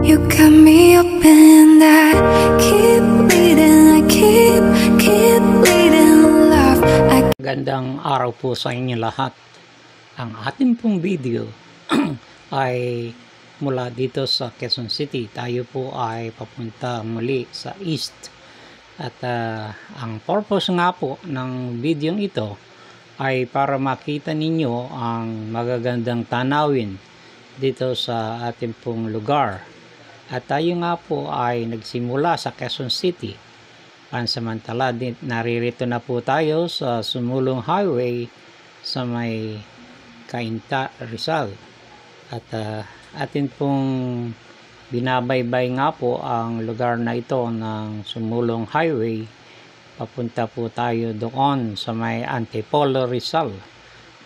You got me up and I keep bleeding, I keep bleeding, love. Gandang araw po sa inyo lahat. Ang ating pong video ay mula dito sa Quezon City. Tayo po ay papunta muli sa East. At ang purpose nga po ng video ito ay para makita ninyo ang magagandang tanawin dito sa ating pong lugar. At tayo nga po ay nagsimula sa Quezon City. Pansamantala, naririto na po tayo sa Sumulong Highway sa may Cainta, Rizal. At atin pong binabaybay nga po ang lugar na ito ng Sumulong Highway. Papunta po tayo doon sa may Antipolo, Rizal.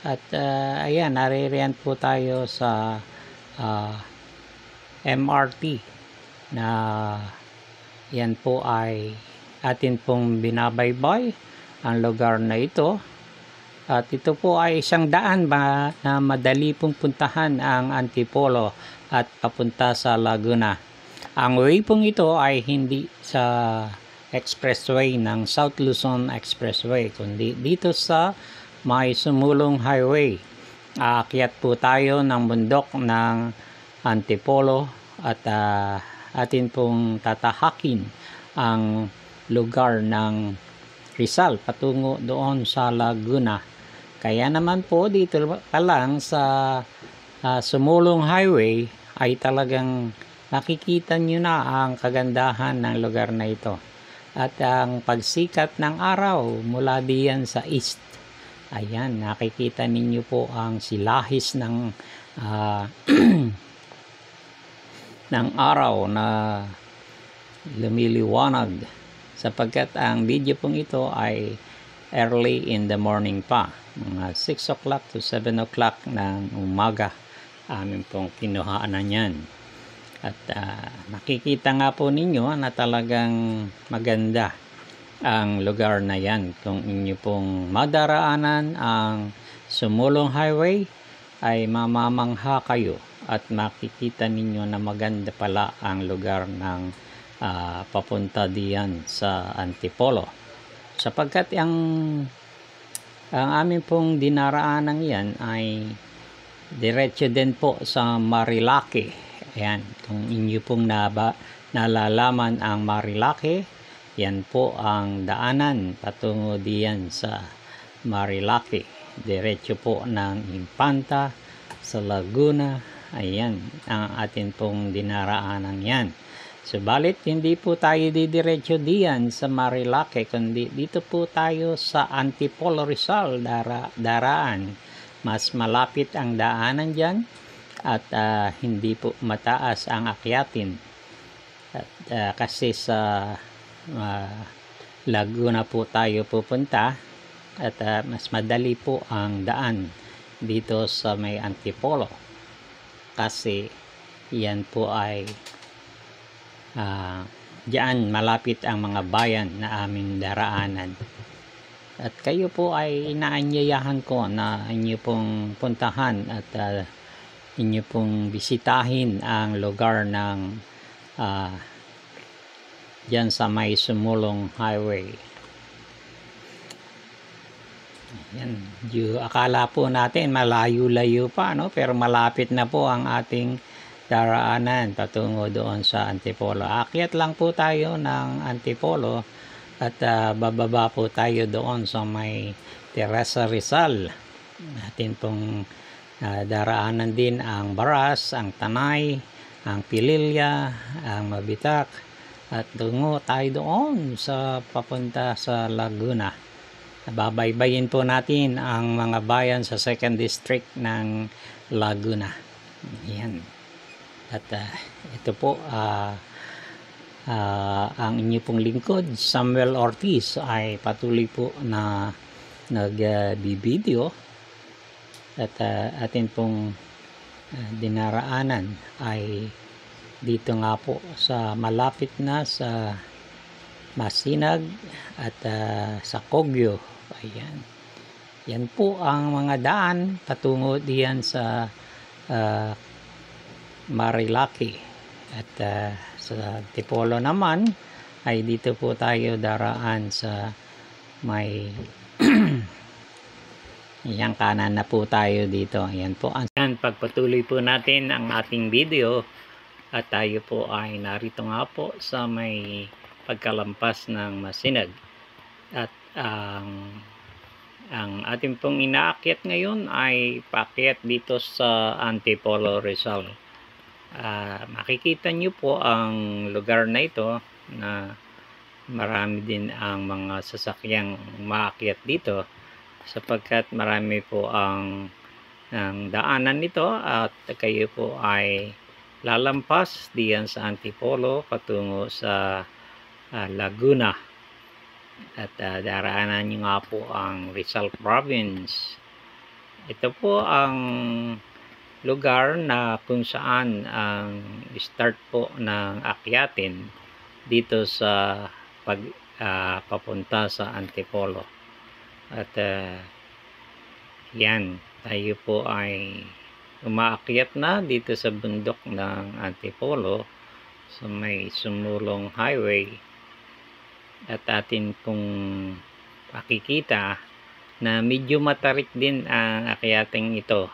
At ayan, naririyan po tayo sa MRT na yan po ay atin pong binabaybay ang lugar na ito. At ito po ay isang daan ba na madali pong puntahan ang Antipolo at papunta sa Laguna. Ang way pong ito ay hindi sa expressway ng South Luzon Expressway, kundi dito sa may Sumulong Highway. Aakyat po tayo ng bundok ng Antipolo at atin pong tatahakin ang lugar ng Rizal patungo doon sa Laguna. Kaya naman po dito pa lang sa Sumulong Highway ay talagang makikita nyo na ang kagandahan ng lugar na ito. At ang pagsikat ng araw mula diyan sa east. Ayan, nakikita ninyo po ang silahis ng ng araw na lumiliwanag, sapagkat ang video pong ito ay early in the morning pa, mga 6 o'clock to 7 o'clock ng umaga amin pong kinuhaanan yan. At nakikita nga po ninyo na talagang maganda ang lugar na yan. Kung inyo pong madaraanan ang Sumulong Highway ay mamamangha kayo at makikita ninyo na maganda pala ang lugar ng papunta diyan sa Antipolo, sapagkat ang amin pong dinaraanan yan ay diretso din po sa Marilake. Ayan, kung inyo pong nalalaman ang Marilake, yan po ang daanan patungo diyan sa Marilake, diretso po ng Infanta sa Laguna. Ayan ang atin pong dinaraanan yan. Subalit hindi po tayo didiretso diyan sa Marilake, kundi dito po tayo sa Antipolo, Rizal daraan. Mas malapit ang daanan dyan at hindi po mataas ang akyatin. At kasi sa Laguna po tayo pupunta at mas madali po ang daan dito sa may Antipolo. Kasi yan po ay diyan malapit ang mga bayan na aming daraanan. At kayo po ay inaanyayahan ko na inyo pong puntahan at inyo pong bisitahin ang lugar ng diyan sa may Sumulong Highway. Yan, akala po natin malayo-layo pa, no? Pero malapit na po ang ating daraanan patungo doon sa Antipolo. Akyat lang po tayo ng Antipolo at bababa po tayo doon sa may Teresa Rizal. Natin pong daraanan din ang Baras, ang Tanay, ang Pililya, ang Mabitak, at tungo tayo doon sa papunta sa Laguna. Babaybayin po natin ang mga bayan sa 2nd District ng Laguna. Yan. At ito po ang inyo pong lingkod, Samuel Ortiz, ay patuloy po na nagbibideo. At atin pong dinaraanan ay dito nga po sa malapit na sa Masinag at sa Kogyo. Ayan. Yan po ang mga daan patungo diyan sa Marilake. At sa Antipolo naman ay dito po tayo daraan sa may Ayan, kanan na po tayo dito. Ayan po. Ayan, pagpatuloy po natin ang ating video at tayo po ay narito nga po sa may pagkalampas ng Masinag. At ang ating pong inaakyat ngayon ay paakyat dito sa Antipolo, Rizal. Makikita nyo po ang lugar na ito na marami din ang mga sasakyang maakyat dito, sapagkat marami po ang daanan nito at kayo po ay lalampas diyan sa Antipolo patungo sa Laguna at daraanan nyo nga po ang Rizal Province. Ito po ang lugar na kung saan ang start po ng akyatin dito sa papunta sa Antipolo. At yan, tayo po ay umaakyat na dito sa bundok ng Antipolo sa may Sumulong Highway. At atin pong makikita na medyo matarik din ang akyating ito.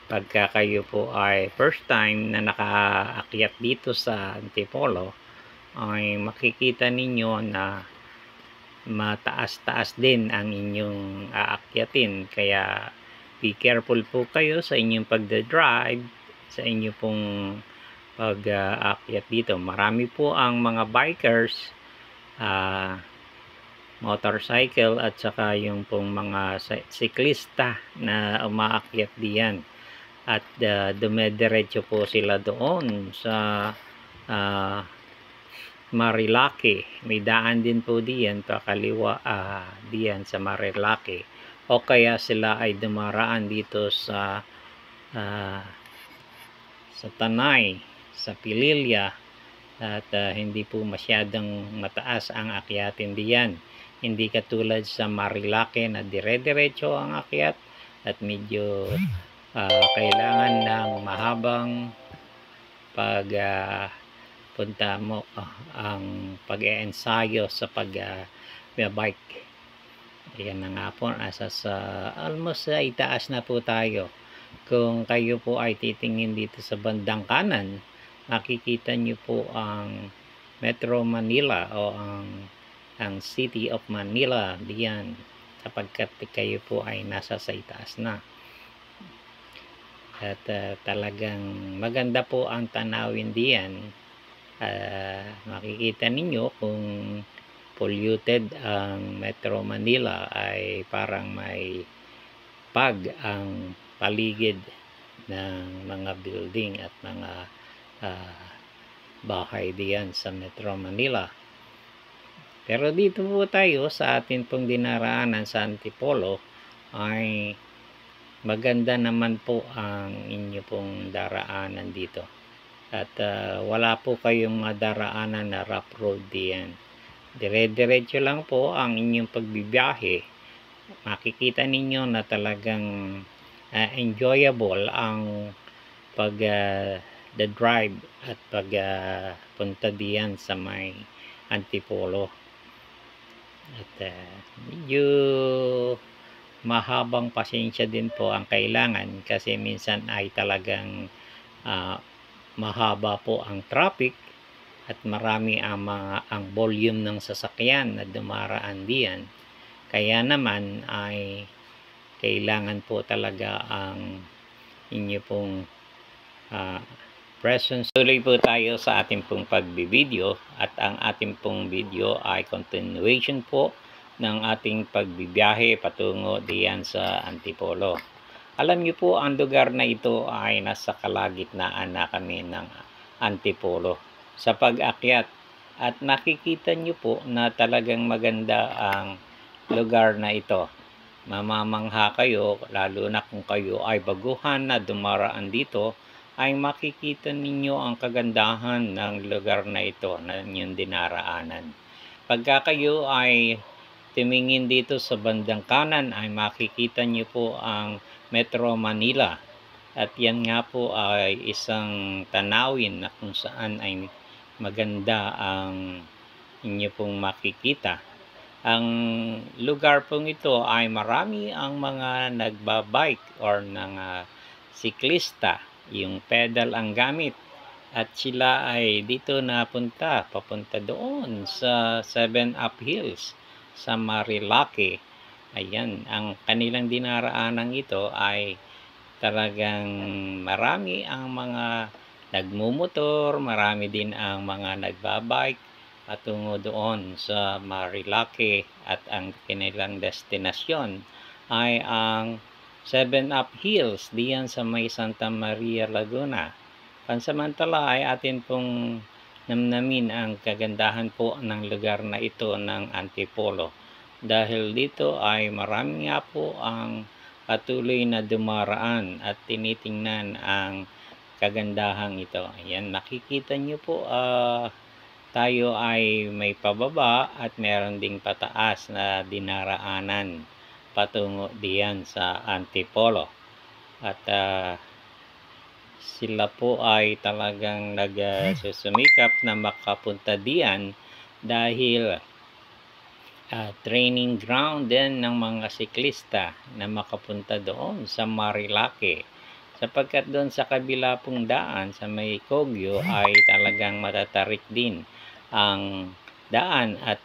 Pagka kayo po ay first time na nakaakyat dito sa Antipolo, ay makikita ninyo na mataas-taas din ang inyong aakyatin, kaya be careful po kayo sa inyong pagdadrive, sa inyong pong pag-aakyat dito. Marami po ang mga bikers, motorcycle at saka yung pong mga siklista na umaakyat diyan at dumediretso po sila doon sa Marilaki. May daan din po diyan pakaliwa diyan sa Marilaki, o kaya sila ay dumaraan dito sa Tanay, sa Pililya, at hindi po masyadong mataas ang akyatin diyan. Hindi katulad sa Marilaki na dire-diretso ang akyat at medyo kailangan ng mahabang punta mo ang pag-e-ensayo sa pag-bike. Ayan na nga po, asa sa almost sa itaas na po tayo. Kung kayo po ay titingin dito sa bandang kanan, makikita nyo po ang Metro Manila o ang City of Manila diyan, sapagkat kayo po ay nasa sa itaas na. At talagang maganda po ang tanawin diyan. Makikita ninyo kung polluted ang Metro Manila ay parang may ang paligid ng mga building at mga bahay diyan sa Metro Manila. Pero dito po tayo sa atin pong dinaraanan sa Antipolo ay maganda naman po ang inyo pong daraanan dito. At wala po kayong madaraanan na rough road diyan. Dire-diretso lang po ang inyong pagbibiyahe. Makikita ninyo na talagang enjoyable ang pag-drive at pagpunta diyan sa may Antipolo. At medyo mahabang pasensya din po ang kailangan, kasi minsan ay talagang mahaba po ang traffic at marami ang volume ng sasakyan na dumaraan diyan. Kaya naman ay kailangan po talaga ang inyo pong presence. Tuloy po tayo sa ating pong pagbibideo, at ang ating pong video ay continuation po ng ating pagbibiyahe patungo diyan sa Antipolo. Alam niyo po, ang lugar na ito ay nasa kalagitnaan na kami ng Antipolo sa pag-akyat, at nakikita niyo po na talagang maganda ang lugar na ito. Mamamangha kayo, lalo na kung kayo ay baguhan na dumaraan dito, ay makikita ninyo ang kagandahan ng lugar na ito na inyong dinaraanan. Pagka kayo ay tumingin dito sa bandang kanan, ay makikita niyo po ang Metro Manila. At yan nga po ay isang tanawin na kung saan ay maganda ang inyo pong makikita. Ang lugar pong ito ay marami ang mga nagbabike or ng siklista, yung pedal ang gamit. At sila ay dito papunta doon sa 7 Up Hills sa Marilake. Ayan, ang kanilang dinaraanan ito ay talagang marami ang mga nagmumotor, marami din ang mga nagbabike patungo doon sa Marilake, at ang kanilang destinasyon ay ang 7 Up Hills diyan sa may Santa Maria, Laguna. Pansamantala ay atin pong namnamin ang kagandahan po ng lugar na ito ng Antipolo, dahil dito ay marami nga po ang patuloy na dumaraan at tinitingnan ang kagandahang ito. Ayan, makikita nyo po tayo ay may pababa at meron ding pataas na dinaraanan patungo diyan sa Antipolo. At sila po ay talagang nagsusumikap na makapunta diyan dahil training ground din ng mga siklista na makapunta doon sa Marilake, sapagkat doon sa kabila pong daan sa may Kogyo ay talagang matatarik din ang daan at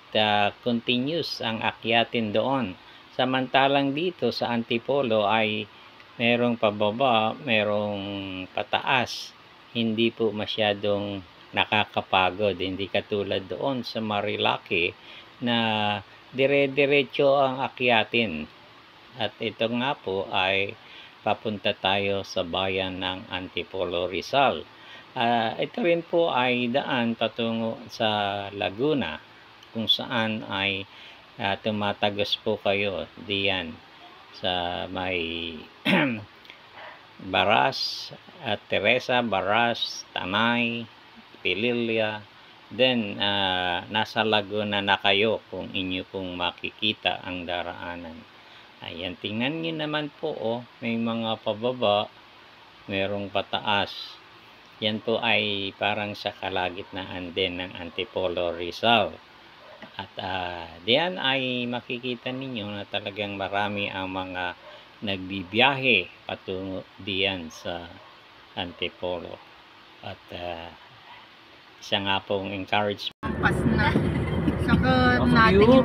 continuous ang akyatin doon. Samantalang dito sa Antipolo ay merong pababa, merong pataas, hindi po masyadong nakakapagod, hindi katulad doon sa Marilake na dire-diretso ang akyatin. At ito nga po ay papunta tayo sa bayan ng Antipolo, Rizal. Ito rin po ay daan patungo sa Laguna, kung saan ay tumatagos po kayo diyan sa may Baras at Teresa, Baras, Tanay, Pililla. Then nasa Laguna na kayo kung inyo pong makikita ang daraanan. Ayan, tingnan nyo naman po, may mga pababa, merong pataas. Yan po ay parang sa kalagitnaan din ng Antipolo, Rizal. At diyan ay makikita ninyo na talagang marami ang mga nagbibiyahe patungo diyan sa Antipolo. At isa nga pong encouragement. Pas na. Saka natin yung